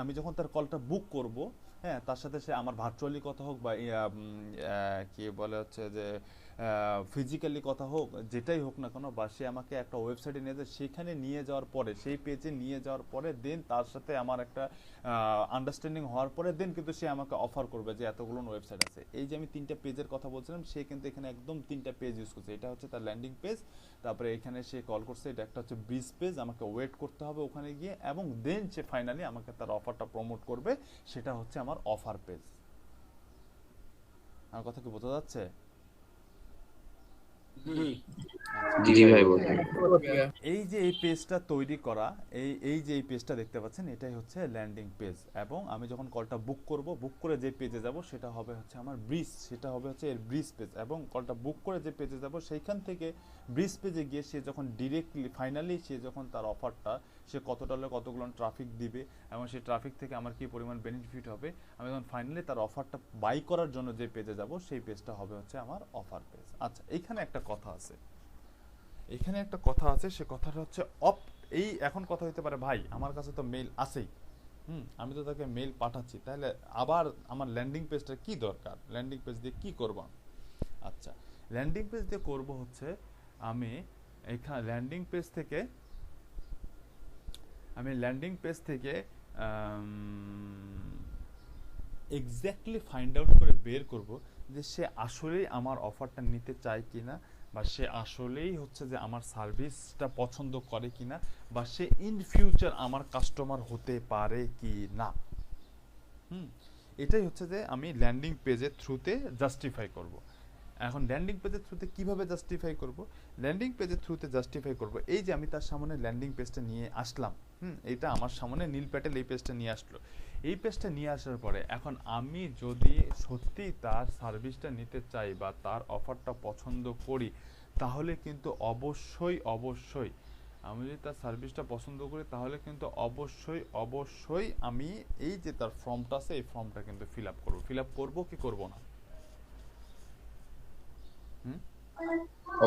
আমি যখন তার কলটা বুক করব, হ্যাঁ, তার সাথে সে আমার ভার্চুয়ালি কথা হোক বা কি বলে হচ্ছে যে ফিজিক্যালি কথা হোক, যেটাই হোক না কেন, বা সে আমাকে একটা ওয়েবসাইটে নিয়ে যায়, সেখানে নিয়ে যাওয়ার পরে, সেই পেজে নিয়ে যাওয়ার পরে দেন তার সাথে আমার একটা আন্ডারস্ট্যান্ডিং হওয়ার পরে দেন কিন্তু সে আমাকে অফার করবে যে এতগুলো ওয়েবসাইট আছে। এই যে আমি 3টা পেজের কথা বলছিলাম, সে কিন্তু এখানে একদম 3টা পেজ ইউজ করছে। এটা হচ্ছে তার ল্যান্ডিং পেজ, তারপরে এখানে সে কল করছে, এটা একটা হচ্ছে ব্রিজ পেজ, আমাকে ওয়েট করতে হবে ওখানে গিয়ে, এবং দেন সে ফাইনালি আমাকে তার অফারটা প্রমোট করবে, সেটা হচ্ছে আমার অফার পেজ। আমার কথা কি বোঝা যাচ্ছে? জি ভাই বলুন। এই যে এই পেজটা তৈরি করা, এই যে এই পেজটা দেখতে পাচ্ছেন, এটাই হচ্ছে ল্যান্ডিং পেজ। এবং আমি যখন কলটা বুক করব, বুক করে যে পেজে যাব সেটা হবে হচ্ছে আমার ব্রিজ, সেটা হবে হচ্ছে এর ব্রিজ পেজ। এবং কলটা বুক করে যে পেজে যাব সেইখান থেকে ব্রিজ পেজে গিয়ে সে যখন ডিরেক্টলি ফাইনালি সে যখন তার অফারটা, সে কত ডলার কতগুলো ট্রাফিক দিবে এবং সেই ট্রাফিক থেকে আমার কি পরিমাণ বেনিফিট হবে, আমি যখন ফাইনালি তার অফারটা বাই করার জন্য যে পেজে যাব, সেই পেজটা হবে হচ্ছে আমার অফার পেজ। আচ্ছা, এইখানে একটা কথা আছে, সে কথাটা হচ্ছে এই এখন কথা হতে পারে, ভাই আমার কাছে তো মেইল আছেই, আমি তো তাকে মেইল পাঠাচ্ছি, তাহলে আবার আমার ল্যান্ডিং পেজটা কি দরকার, ল্যান্ডিং পেজ দিয়ে কি করব? আচ্ছা, ল্যান্ডিং পেজ দিয়ে করব হচ্ছে আমি এখানে ল্যান্ডিং পেজ থেকে এক্স্যাক্টলি ফাইন্ড আউট করে বের করব যে সে আসলেই আমার অফারটা নিতে চায় কিনা, বা সে আসলেই হচ্ছে যে আমার সার্ভিসটা পছন্দ করে কিনা, বা সে ইন ফিউচার আমার কাস্টমার হতে পারে কি না। এটাই হচ্ছে যে আমি ল্যান্ডিং পেজের থ্রুতে জাস্টিফাই করব। এখন ল্যান্ডিং পেজের থ্রুতে কিভাবে জাস্টিফাই করব? ল্যান্ডিং পেজের থ্রুতে জাস্টিফাই করব এই যে আমি তার সামনে ল্যান্ডিং পেজটা নিয়ে আসলাম, এটা আমার সামনে নীল প্যাটেল এই পেজটা নিয়ে আসলো। এই পেজটা নিয়ে আসার পরে এখন আমি যদি সত্যি তার সার্ভিসটা নিতে চাই বা তার অফারটা পছন্দ করি, তাহলে কিন্তু অবশ্যই আমি যদি তার সার্ভিসটা পছন্দ করি, তাহলে কিন্তু অবশ্যই আমি এই যে তার ফর্মটা আছে, এই ফর্মটা কিন্তু ফিল আপ করবো কি করব না?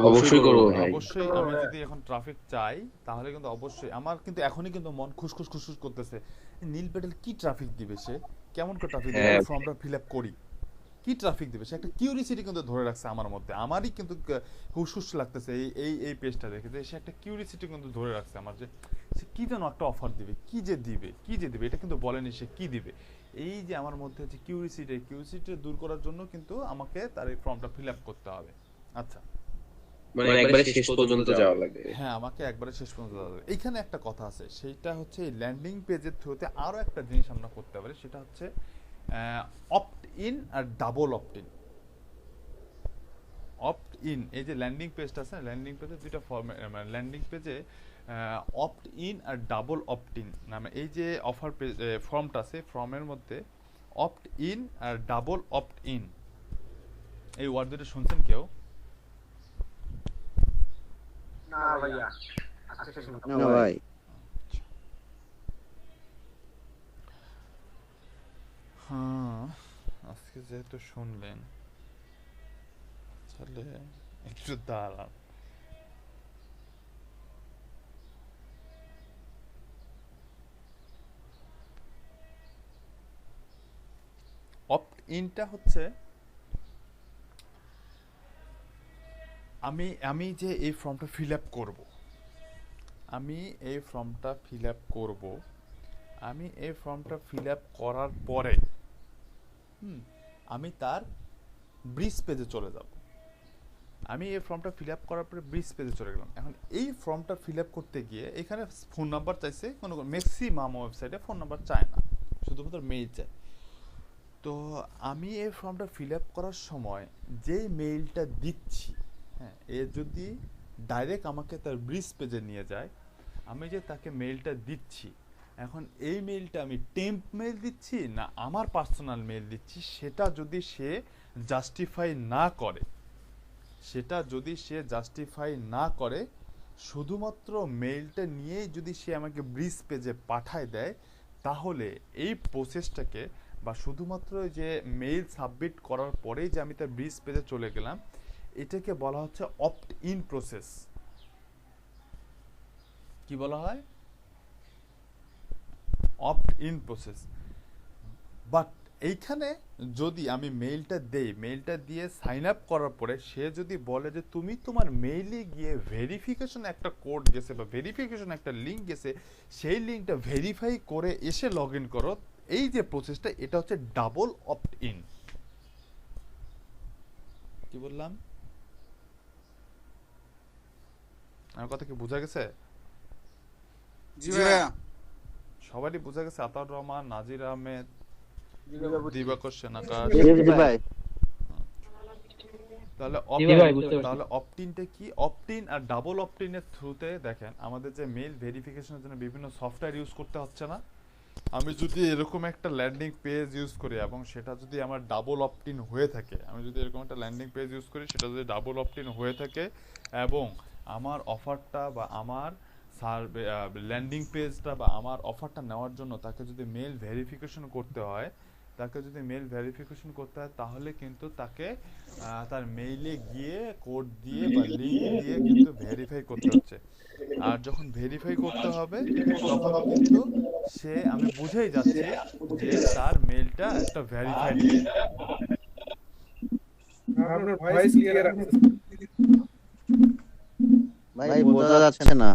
অবশ্যই করবো ভাই। অবশ্যই আমি যদি এখন ট্রাফিক চাই, তাহলে কিন্তু অবশ্যই আমার কিন্তু এখনই কিন্তু মন খুশখুশ করতেছে, নীল প্যাটেল কি ট্রাফিক দিবে, সে কেমন করে ট্রাফিক দিবে, ফর্মটা ফিল আপ করি, কি ট্রাফিক দিবে, সে একটা কিউরিসিটি কিন্তু ধরে রাখছে আমার মধ্যে, আমারই কিন্তু হুশ লাগতেছে এই পেজটা দেখে, যে সে একটা কিউরিসিটি কিন্তু ধরে রাখছে আমার, যে সে কি যেন একটা অফার দিবে, কি যে দিবে এটা কিন্তু বলেনি সে কি দিবে। এই যে আমার মধ্যে যে কিউরিসিটি দূর করার জন্য কিন্তু আমাকে তার এই ফর্মটা ফিল আপ করতে হবে। আচ্ছা, মানে একবারে শেষ পর্যন্ত যাওয়া লাগবে। হ্যাঁ, আমাকে একবারে শেষ পর্যন্ত যাওয়া লাগবে। এইখানে একটা কথা আছে, সেইটা হচ্ছে এই ল্যান্ডিং পেজের থ্রুতে আরো একটা জিনিস আমরা করতে পারি, সেটা হচ্ছে অপ্ট ইন আর ডাবল অপ্ট ইন। এই যে ল্যান্ডিং পেজটা আছে, ল্যান্ডিং পেজে দুইটা ফর্মে, মানে ল্যান্ডিং পেজে অপ্ট ইন আর ডাবল অপ্ট ইন নামে এই যে অফার পেজ ফর্মটা আছে, ফর্মের মধ্যে অপ্ট ইন আর ডাবল অপ্ট ইন এই ওয়ার্ড দুটো শুনছেন কেউ? না ভাইয়া, না ভাই। হ্যাঁ, আজকে যেহেতু শুনলেন, তাহলে একটু দাঁড়ান। অপ্ট ইনটা হচ্ছে আমি যে এই ফর্মটা ফিল আপ করব, আমি এই ফর্মটা ফিল আপ করার পরে আমি তার ব্রিজ পেজে চলে যাব। আমি এই ফর্মটা ফিল আপ করার পরে ব্রিজ পেজে চলে গেলাম। এখন এই ফর্মটা ফিল আপ করতে গিয়ে এখানে ফোন নাম্বার চাইছে, কোনো ম্যাক্সিমাম ওয়েবসাইটে ফোন নাম্বার চায় না, শুধুমাত্র মেইল চায়। তো আমি এই ফর্মটা ফিল আপ করার সময় যেই মেইলটা দিচ্ছি, হ্যাঁ, এ যদি ডাইরেক্ট আমাকে তার ব্রিজ পেজে নিয়ে যায়, আমি যে তাকে মেইলটা দিচ্ছি, এখন এই মেইলটা আমি টেম্প মেইল দিচ্ছি না আমার পার্সোনাল মেইল দিচ্ছি, সেটা যদি সে জাস্টিফাই না করে, শুধুমাত্র মেইলটা নিয়েই যদি সে আমাকে ব্রিজ পেজে পাঠায় দেয়, তাহলে এই প্রসেসটাকে, বা শুধুমাত্র যে মেইল সাবমিট করার পরেই যে আমি তার ব্রিজ পেজে চলে গেলাম, এটাকে বলা হচ্ছে অপ্ট ইন প্রসেস। কি বলা হয়? Opt in process. বাট এইখানে যদি আমি মেইলটা দেই, মেইলটা দিয়ে সাইন আপ করার পরে সে যদি বলে যে তুমি তোমার মেইলে গিয়ে ভেরিফিকেশন একটা কোড গেছে বা ভেরিফিকেশন একটা লিঙ্ক গেছে, সেই লিঙ্কটা ভেরিফাই করে এসে লগ ইন করো, এই যে প্রসেসটা, এটা হচ্ছে ডাবল অপ্ট ইন। কি বললাম? আমার কথা কি বোঝা গেছে? জি ভাইয়া। সবারই বোঝা গেছে? আতাউর রহমান, নাজির আহমেদ, দিবাকর সেনাকাশ। ভাই তাহলে তাহলে অপটিনটা কি? অপটিন আর ডাবল অপটিনের থ্রুতে দেখেন আমাদের যে মেইল ভেরিফিকেশনের জন্য বিভিন্ন সফটওয়্যার ইউজ করতে হচ্ছে না। আমি যদি এরকম একটা ল্যান্ডিং পেজ ইউজ করি এবং সেটা যদি আমার ডাবল অপটিন হয়ে থাকে, আমি যদি এরকম একটা ল্যান্ডিং পেজ ইউজ করি, সেটা যদি ডাবল অপটিন হয়ে থাকে এবং আমার অফারটা বা আমার ল্যান্ডিং পেজটা বা আমার অফারটা নেওয়ার জন্য তাকে যদি মেইল ভেরিফিকেশন করতে হয়, তাহলে কিন্তু তাকে তার মেইলে গিয়ে কোড দিয়ে বা লিঙ্ক দিয়ে কিন্তু ভেরিফাই করতে হচ্ছে। আর যখন ভেরিফাই করতে হবে তখন কিন্তু সে, আমি বুঝেই যাচ্ছি যে তার মেইলটা একটা ভেরিফাইড মেইল। আপনার ভয়েস ক্লিয়ার আছে ভাই বোঝা যাচ্ছে না।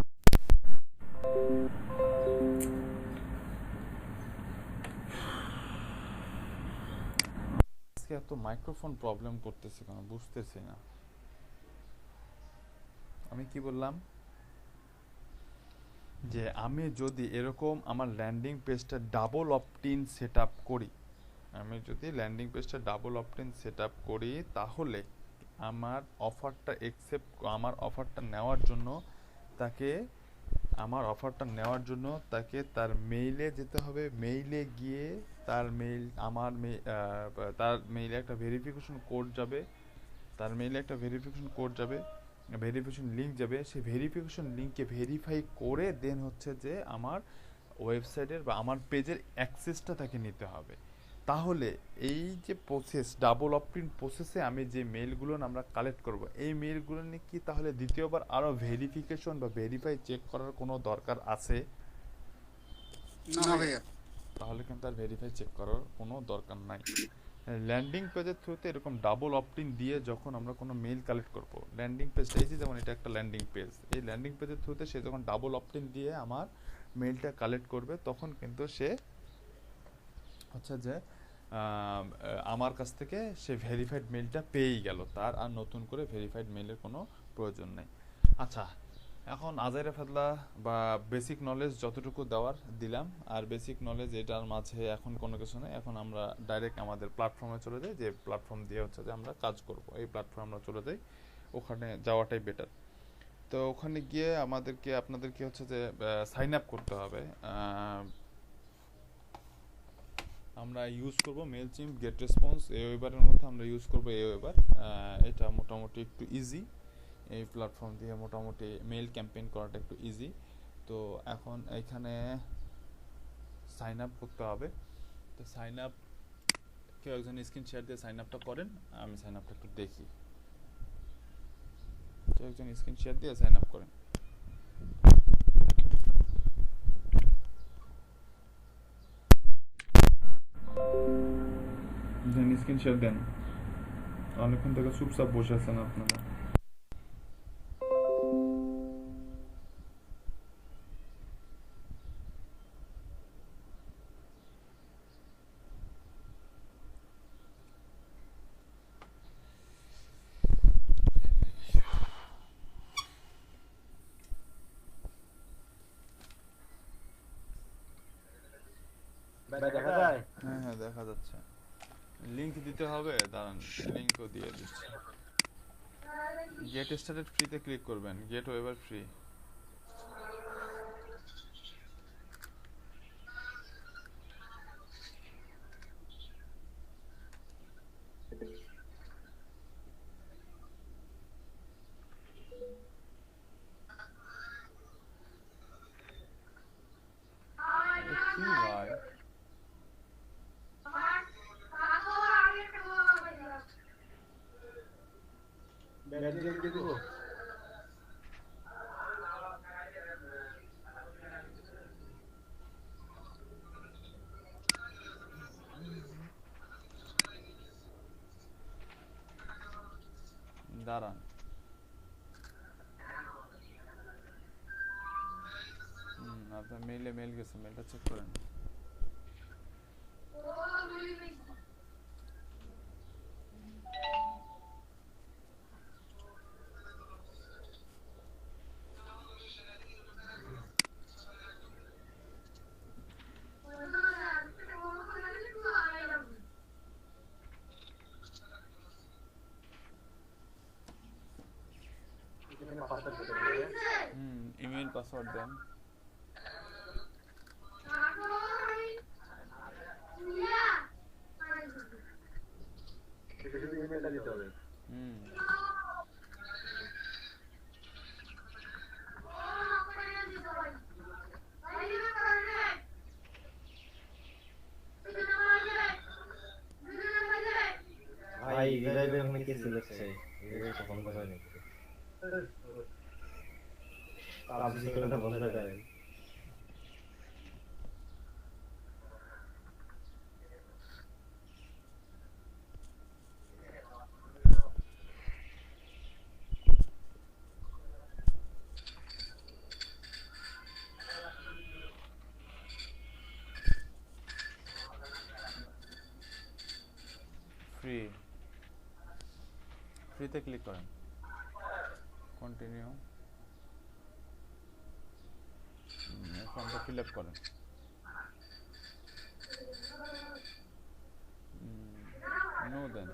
আজকে এত মাইক্রোফোন প্রবলেম করতেছে কেন বুঝতেছি না। আমি কি বললাম? যে আমি যদি এরকম আমার ল্যান্ডিং পেজটা ডাবল অপটিন সেট আপ করি, তাহলে আমার অফারটা নেওয়ার জন্য তাকে তার মেইলে যেতে হবে। মেইলে গিয়ে তার মেইলে একটা ভেরিফিকেশন কোড যাবে, ভেরিফিকেশন লিংক যাবে। সেই ভেরিফিকেশন লিংকে ভেরিফাই করে দেন হচ্ছে যে আমার ওয়েবসাইটের বা আমার পেজের অ্যাক্সেসটা তাকে নিতে হবে। তাহলে এই যে প্রসেস, ডাবল অপটিন প্রসেসে আমি যে মেইলগুলো আমরা কালেক্ট করব, এই মেইলগুলো নিয়ে কি তাহলে দ্বিতীয়বার আরো ভেরিফিকেশন বা ভেরিফাই চেক করার কোনো দরকার আছে? না ভাইয়া। তাহলে কিন্তু আর ভেরিফাই চেক করার কোনো দরকার নাই। ল্যান্ডিং পেজের থ্রুতে এরকম ডাবল অপটিন দিয়ে যখন আমরা কোনো মেইল কালেক্ট করব, ল্যান্ডিং পেজটা এই যে যেমন এটা একটা ল্যান্ডিং পেজ, এই ল্যান্ডিং পেজের থ্রুতে সে যখন ডাবল অপটিন দিয়ে আমার মেইলটা কালেক্ট করবে, তখন কিন্তু সে হচ্ছে যে আমার কাছ থেকে সে ভেরিফাইড মেইলটা পেয়েই গেল, তার আর নতুন করে ভেরিফাইড মেইলের কোনো প্রয়োজন নেই। আচ্ছা, এখন আজাইরা ফাদলা বা বেসিক নলেজ যতটুকু দেওয়ার দিলাম, আর বেসিক নলেজ এটার মাঝে এখন কোনো কিছু নেই। এখন আমরা ডাইরেক্ট আমাদের প্ল্যাটফর্মে চলে যাই, যে প্ল্যাটফর্ম দিয়ে হচ্ছে যে আমরা কাজ করব, এই প্ল্যাটফর্মে আমরা চলে যাই, ওখানে যাওয়াটাই বেটার। তো ওখানে গিয়ে আপনাদেরকে হচ্ছে যে সাইন আপ করতে হবে। আমরা ইউজ করব মেইলচিম্প, গেট রেসপন্স, এওয়েবারের মধ্যে আমরা ইউজ করব এওয়েবার। এটা মোটামুটি একটু ইজি, এই প্ল্যাটফর্ম দিয়ে মোটামুটি মেইল ক্যাম্পেইন করাটা একটু ইজি। তো এখন এখানে সাইন আপ করতে হবে। তো সাইন আপ, কেউ একজন স্ক্রিন শেয়ার দিয়ে সাইন আপটা করেন, আমি সাইন আপটা একটু দেখি। কেউ একজন স্ক্রিন শেয়ার দিয়ে সাইন আপ করেন। স্ক্রিন শেয়ার দেন, অনেকক্ষণ থেকে চুপচাপ বসে আছেন আপনারা। হ্যাঁ দেখা যাচ্ছে। লিংক দিতে হবে, দাঁড়ান লিংকও দিয়ে দিচ্ছি। গেট স্টার্টেড ফ্রিতে ক্লিক করবেন, গেট ওয়েবার ফ্রি। কি ভাই, ব্যাটারি দিয়ে দেবো দাঁড়ান আপনার মেল গেছে, মেলটা চেক করেন। ইমেল পাসওয়ার্ড দেন। ভাই বিজয়দের ওখানে কি সিলেকশন এটা তো বন্ধ করে নাকি পাবজি খেলাটা বন্ধ করেন। ফ্রিতে ক্লিক করেন, কন্টিনিউ, ফর্মটা ফিল আপ করেন। নো দেন,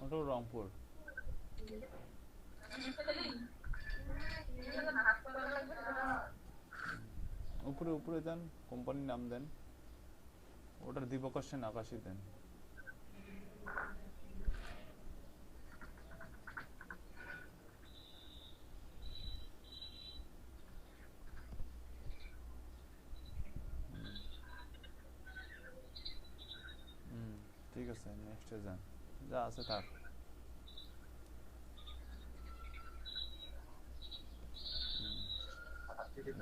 ওটাও রংপুর। উপরে উপরে দেন, কোম্পানির নাম দেন, ওটার দীপকর সেন আকাশী দেন। ঠিক আছে, নেক্সটে যান, যা আছে থাক।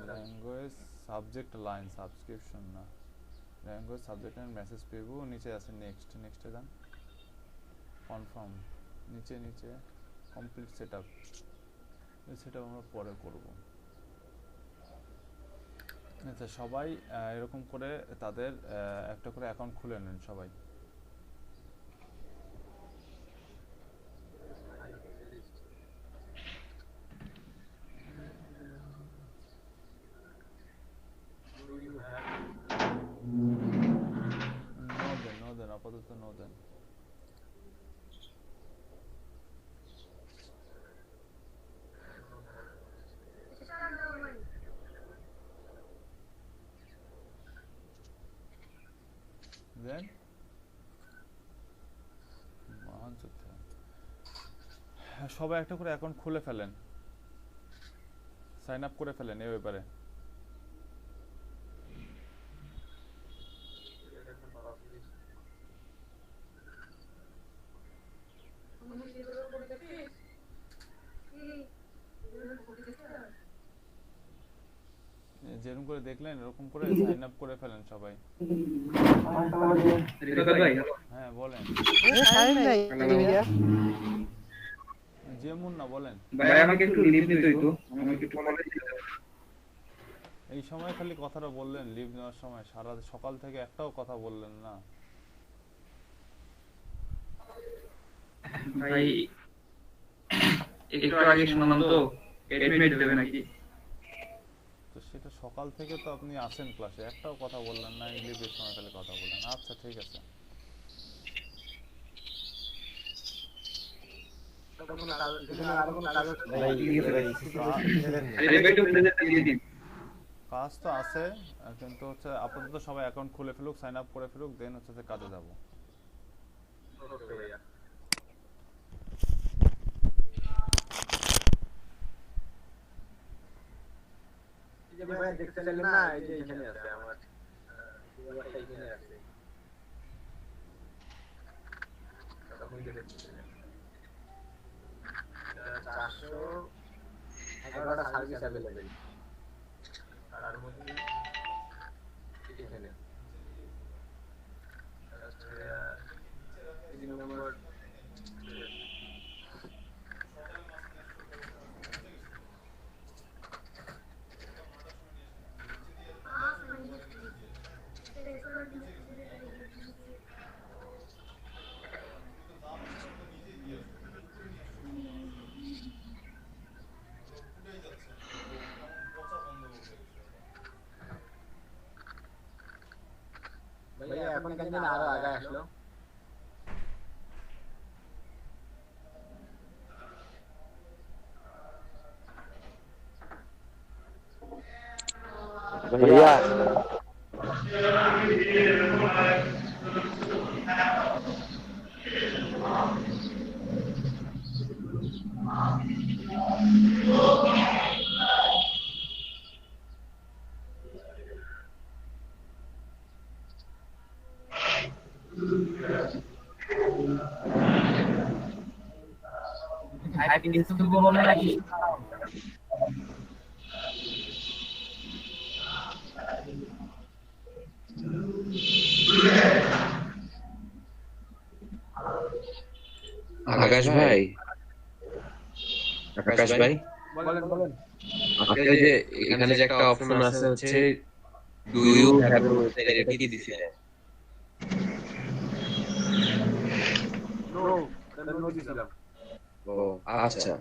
ল্যাঙ্গুয়েজ সাবজেক্ট লাইন সাবস্ক্রিপশন না, ল্যাঙ্গুয়েজ সাবজেক্ট লাইন মেসেজ পেবো, নিচে আছে নেক্সট, নেক্সটে যান, কনফার্ম, নিচে নিচে কমপ্লিট সেটআপ। এই সেটআপ আমরা পরে করব। আচ্ছা, সবাই এরকম করে তাদের একটা করে অ্যাকাউন্ট খুলে নেন সবাই। নো দেন, আপাতত নো দেন। দেন মহান যোদ্ধা, সবাই একটা করে অ্যাকাউন্ট খুলে ফেলেন, সাইন আপ করে ফেলেন এই ব্যাপারে। যেরকম করে দেখলেন এরকম করে সাইন আপ করে ফেলেন সবাই। হ্যাঁ বলেন, যেমন না বলেন ভাই আমাকে একটু লিভ নিতে হইতো, আমাকে একটু বলে এই সময় খালি কথাটা বললেন, লিভ নেওয়ার সময় সারা সকাল থেকে একটাও কথা বললেন না। ভাই একটু আগে শুনলাম তো এডমিট দেবে নাকি, তো সেটা সকাল থেকে তো আপনি আসেন ক্লাসে, একটাও কথা বললেন না, লিভের সময় খালি কথা বললেন। আচ্ছা ঠিক আছে। ভাই ভাই রেবেটো প্রেজেন্ট দিয়ে দিন। কাজ তো আছে কিন্তু হচ্ছে আপাতত সবাই অ্যাকাউন্ট খুলে ফেলুক, সাইন আপ করে ফেলুক, দেন হচ্ছে যে কাজে যাব। দেখতে চাইলেন না, এই যে এখানে আছে আমার এখানে আছে। তখন দেখতে 411টা সার্ভিস অ্যাভেলেবল তার মধ্যে এখানে 3 নম্বর ভাইয়া এখন কেন জানি আরো আগে আসলো। भैया টাইপিং স্কিল বললে নাকি আকাশ ভাই, আকাশ ভাই, বলেন বলেন। আপনি ওই যে এখানে যে একটা অপশন আছে হচ্ছে do you have a website, এটা কি দিছিলেন? নো নো দিছিলাম। ও আচ্ছা।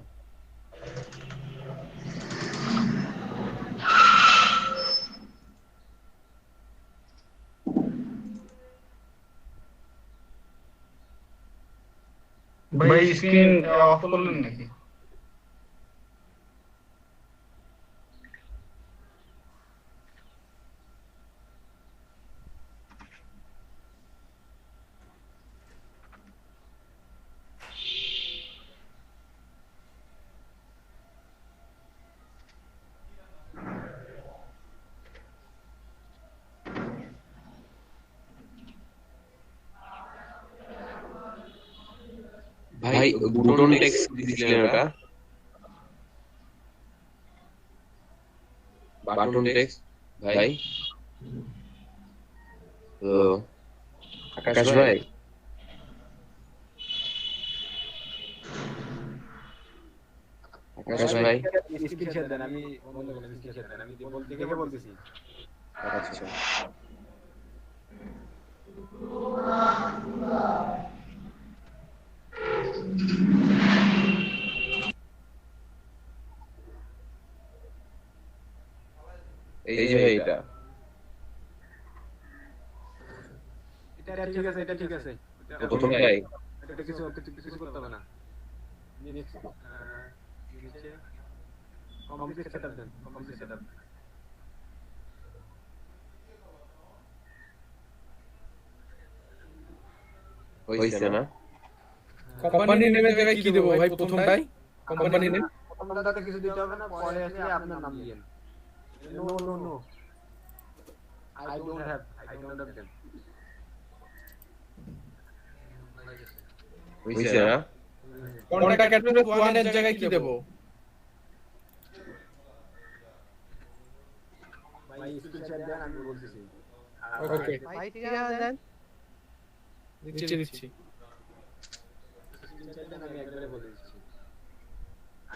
ভাই স্ক্রিন অফ করলেন নাকি? ভাই বুটন টেক্সট দিছিলেন ওটা? বাটন টেক্সট ভাই? তো আকাশ ভাই, আকাশ ভাই, স্ক্রিনশট দেন, আমি বন্ধ করে স্ক্রিনশট দেন, আমি দেখে বলতেছি। আচ্ছা এই যে ভাই এটা এটা ঠিক আছে, এটা ঠিক আছে। প্রথমটাই এটা কিছু কিছু করতে হবে না। নেক্সট নিচে কমপ্লিট সেটআপ দেন, কমপ্লিট সেটআপ। হইছে না? কোম্পানি নেমের জায়গায় কি দেবো ভাই প্রথমটাই? কোম্পানি নেম প্রথমটাতে কিছু দিতে হবে না, পরে আসলে আপনার নাম দিবেন। No no no, I don't have them. হইছে না? কন্টাক্ট অ্যাড্রেস 1 এর জায়গায় কি দেবো? ভাই স্ক্রিনশট দেন, আমি বলতেছি। ওকে भाई ठीक है देन দিচ্ছি স্ক্রিনশট দেন, আমি একবারে বলে দিচ্ছি।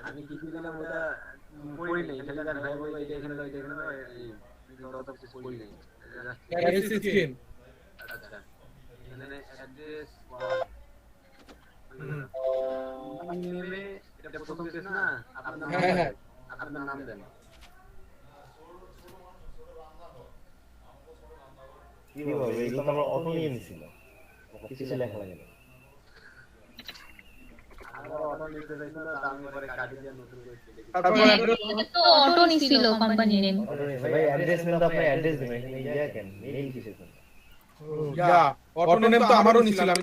আমি কি দিলাম ওটা পড়ি নাই, খালি জান ভাই বলে এটা এখানে দাও, এটা এখানে দাও, এই ভিডিওটা তো পড়ি নাই। গাইস স্ক্রিন আচ্ছা, এখানে অ্যাড্রেস আমি নেমে এটা প্রথম পেজ না, আপনার নাম হ্যাঁ আপনার নাম দেন। কি হবে এগুলো তো আমরা অটো নিয়ে নিছিল কিছু লেখা লাগে না আর আমার অটো লিখতে চাইছিল তা আমি পরে কাটি দিয়ে নতুন করে লিখেছি। তারপর এটা তো অটো নিছিল কোম্পানি নেম। ভাই অ্যাড্রেস নেন তো আপনার অ্যাড্রেস দিবেন এখানে ইয়া কেন মেইল কিসের জন্য অটো নেম তো আমারও নিছিল, আমি